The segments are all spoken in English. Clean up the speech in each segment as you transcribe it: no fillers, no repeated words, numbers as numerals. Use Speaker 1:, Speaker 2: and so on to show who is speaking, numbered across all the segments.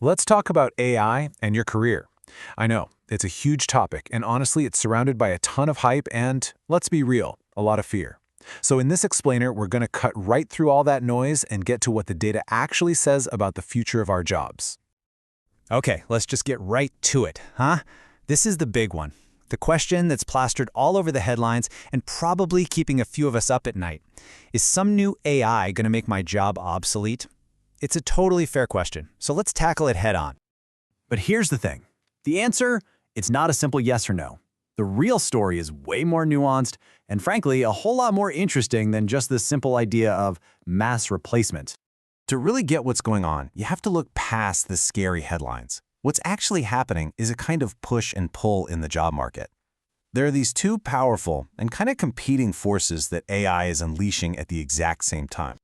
Speaker 1: Let's talk about AI and your career. I know, it's a huge topic, and honestly, it's surrounded by a ton of hype and, let's be real, a lot of fear. So in this explainer, we're going to cut right through all that noise and get to what the data actually says about the future of our jobs.
Speaker 2: Okay, let's just get right to it, huh? This is the big one. The question that's plastered all over the headlines and probably keeping a few of us up at night. Is some new AI going to make my job obsolete? It's a totally fair question, so let's tackle it head on.
Speaker 3: But here's the thing. The answer, it's not a simple yes or no. The real story is way more nuanced and frankly, a whole lot more interesting than just this simple idea of mass replacement.
Speaker 4: To really get what's going on, you have to look past the scary headlines. What's actually happening is a kind of push and pull in the job market. There are these two powerful and kind of competing forces that AI is unleashing at the exact same time.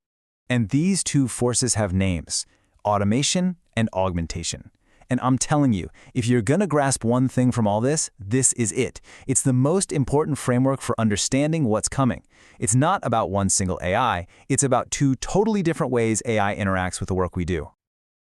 Speaker 2: And these two forces have names: automation and augmentation. And I'm telling you, if you're going to grasp one thing from all this, this is it. It's the most important framework for understanding what's coming. It's not about one single AI, it's about two totally different ways AI interacts with the work we do.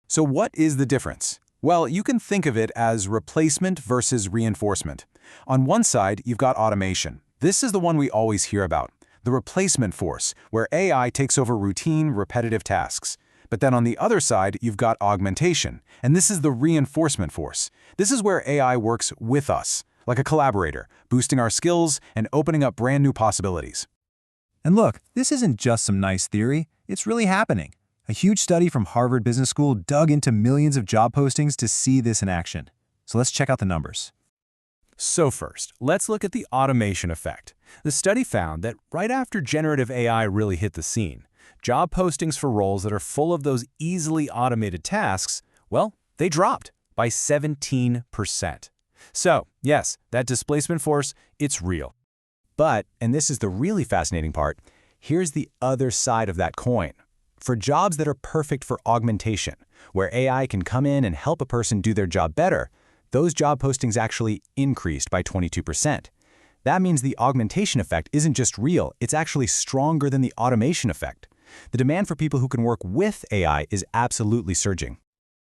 Speaker 1: So what is the difference? Well, you can think of it as replacement versus reinforcement. On one side, you've got automation. This is the one we always hear about, the replacement force, where AI takes over routine, repetitive tasks. But then on the other side, you've got augmentation, and this is the reinforcement force. This is where AI works with us, like a collaborator, boosting our skills and opening up brand new possibilities.
Speaker 5: And look, this isn't just some nice theory, it's really happening. A huge study from Harvard Business School dug into millions of job postings to see this in action. So let's check out the numbers.
Speaker 1: So first, let's look at the automation effect. The study found that right after generative AI really hit the scene, job postings for roles that are full of those easily automated tasks, well, they dropped by 17%. So, yes, that displacement force, it's real.
Speaker 2: But, and this is the really fascinating part, here's the other side of that coin. For jobs that are perfect for augmentation, where AI can come in and help a person do their job better, those job postings actually increased by 22%. That means the augmentation effect isn't just real, it's actually stronger than the automation effect. The demand for people who can work with AI is absolutely surging.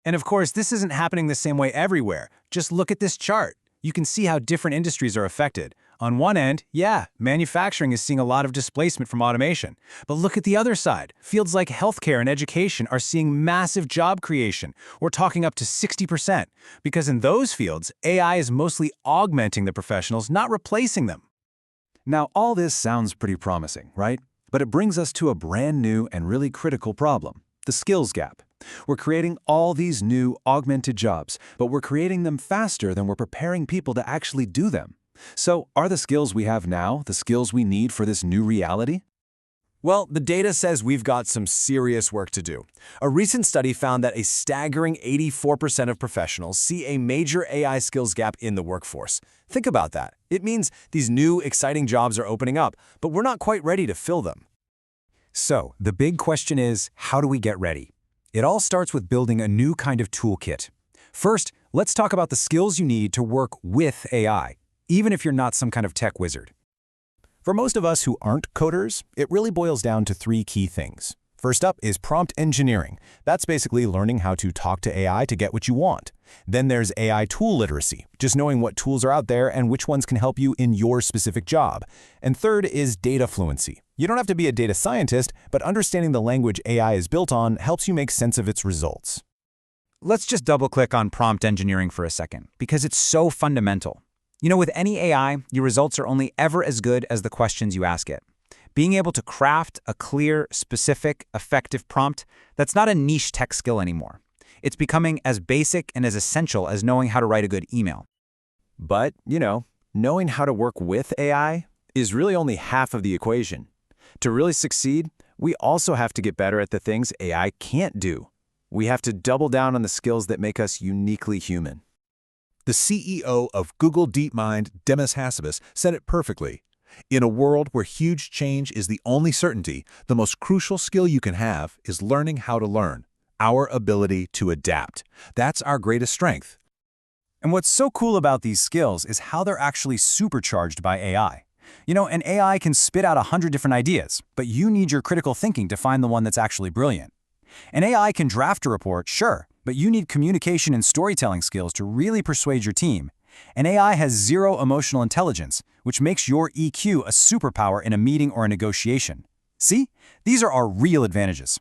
Speaker 3: And of course, this isn't happening the same way everywhere. Just look at this chart. You can see how different industries are affected. On one end, yeah, manufacturing is seeing a lot of displacement from automation. But look at the other side. Fields like healthcare and education are seeing massive job creation. We're talking up to 60%. Because in those fields, AI is mostly augmenting the professionals, not replacing them.
Speaker 4: Now, all this sounds pretty promising, right? But it brings us to a brand new and really critical problem, the skills gap. We're creating all these new augmented jobs, but we're creating them faster than we're preparing people to actually do them. So, are the skills we have now the skills we need for this new reality?
Speaker 3: Well, the data says we've got some serious work to do. A recent study found that a staggering 84% of professionals see a major AI skills gap in the workforce. Think about that. It means these new, exciting jobs are opening up, but we're not quite ready to fill them.
Speaker 2: So, the big question is, how do we get ready? It all starts with building a new kind of toolkit. First, let's talk about the skills you need to work with AI, even if you're not some kind of tech wizard. For most of us who aren't coders, it really boils down to three key things. First up is prompt engineering. That's basically learning how to talk to AI to get what you want. Then there's AI tool literacy, just knowing what tools are out there and which ones can help you in your specific job. And third is data fluency. You don't have to be a data scientist, but understanding the language AI is built on helps you make sense of its results.
Speaker 5: Let's just double-click on prompt engineering for a second, because it's so fundamental. You know, with any AI, your results are only ever as good as the questions you ask it. Being able to craft a clear, specific, effective prompt, that's not a niche tech skill anymore. It's becoming as basic and as essential as knowing how to write a good email.
Speaker 4: But, knowing how to work with AI is really only half of the equation. To really succeed, we also have to get better at the things AI can't do. We have to double down on the skills that make us uniquely human.
Speaker 6: The CEO of Google DeepMind, Demis Hassabis, said it perfectly. In a world where huge change is the only certainty, the most crucial skill you can have is learning how to learn, our ability to adapt. That's our greatest strength.
Speaker 5: And what's so cool about these skills is how they're actually supercharged by AI. You know, an AI can spit out 100 different ideas, but you need your critical thinking to find the one that's actually brilliant. An AI can draft a report, sure,
Speaker 2: but you need communication and storytelling skills to really persuade your team. And AI has zero emotional intelligence, which makes your EQ a superpower in a meeting or a negotiation. See? These are our real advantages.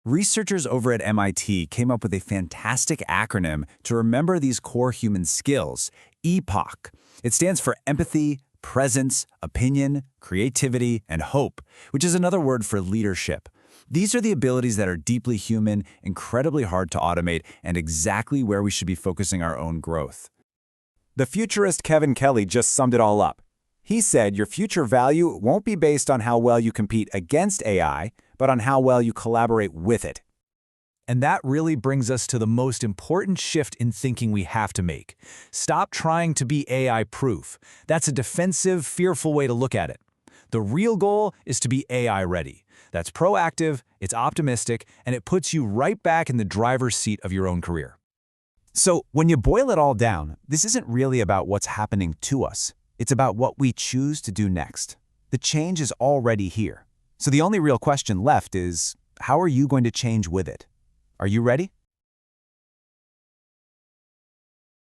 Speaker 5: Researchers over at MIT came up with a fantastic acronym to remember these core human skills, EPOC. It stands for empathy, presence, opinion, creativity, and hope, which is another word for leadership. These are the abilities that are deeply human, incredibly hard to automate, and exactly where we should be focusing our own growth. The futurist Kevin Kelly just summed it all up. He said your future value won't be based on how well you compete against AI, but on how well you collaborate with it.
Speaker 3: And that really brings us to the most important shift in thinking we have to make. Stop trying to be AI-proof. That's a defensive, fearful way to look at it. The real goal is to be AI-ready. That's proactive, it's optimistic, and it puts you right back in the driver's seat of your own career.
Speaker 2: So, when you boil it all down, this isn't really about what's happening to us. It's about what we choose to do next. The change is already here. So the only real question left is, how are you going to change with it? Are you ready?